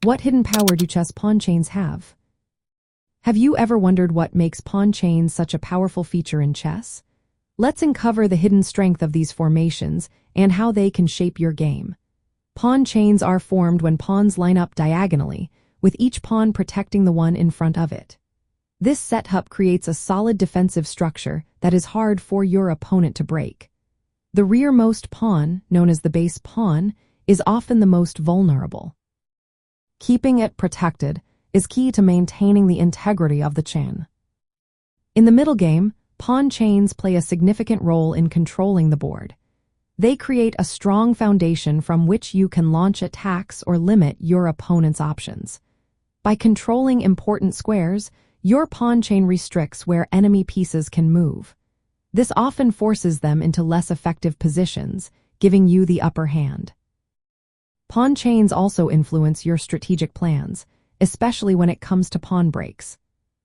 What hidden power do chess pawn chains have? Have you ever wondered what makes pawn chains such a powerful feature in chess? Let's uncover the hidden strength of these formations and how they can shape your game. Pawn chains are formed when pawns line up diagonally, with each pawn protecting the one in front of it. This setup creates a solid defensive structure that is hard for your opponent to break. The rearmost pawn, known as the base pawn, is often the most vulnerable. Keeping it protected is key to maintaining the integrity of the chain. In the middle game, pawn chains play a significant role in controlling the board. They create a strong foundation from which you can launch attacks or limit your opponent's options. By controlling important squares, your pawn chain restricts where enemy pieces can move. This often forces them into less effective positions, giving you the upper hand. Pawn chains also influence your strategic plans, especially when it comes to pawn breaks.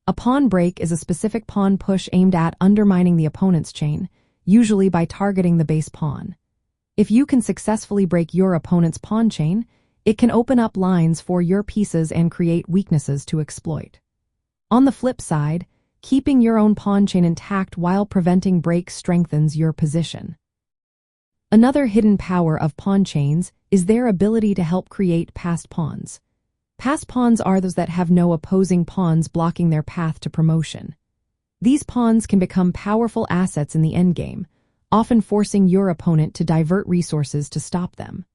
A pawn break is a specific pawn push aimed at undermining the opponent's chain, usually by targeting the base pawn. If you can successfully break your opponent's pawn chain, it can open up lines for your pieces and create weaknesses to exploit. On the flip side, keeping your own pawn chain intact while preventing breaks strengthens your position. Another hidden power of pawn chains is their ability to help create passed pawns. Passed pawns are those that have no opposing pawns blocking their path to promotion. These pawns can become powerful assets in the endgame, often forcing your opponent to divert resources to stop them.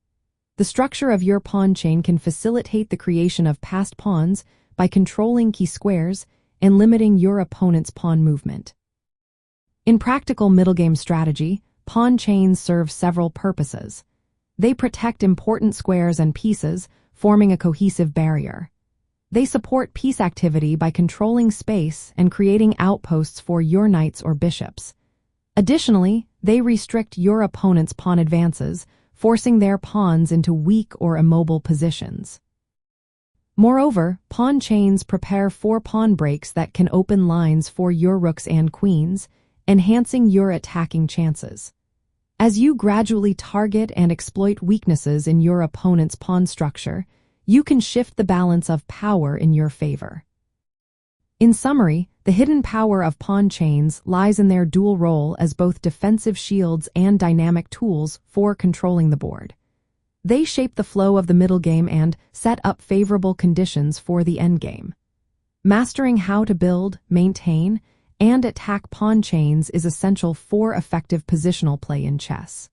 The structure of your pawn chain can facilitate the creation of passed pawns by controlling key squares and limiting your opponent's pawn movement. In practical middle game strategy, pawn chains serve several purposes. They protect important squares and pieces, forming a cohesive barrier. They support piece activity by controlling space and creating outposts for your knights or bishops. Additionally, they restrict your opponent's pawn advances, forcing their pawns into weak or immobile positions. Moreover, pawn chains prepare for pawn breaks that can open lines for your rooks and queens, enhancing your attacking chances. As you gradually target and exploit weaknesses in your opponent's pawn structure, you can shift the balance of power in your favor. In summary, the hidden power of pawn chains lies in their dual role as both defensive shields and dynamic tools for controlling the board. They shape the flow of the middle game and set up favorable conditions for the endgame. Mastering how to build, maintain, and attack pawn chains is essential for effective positional play in chess.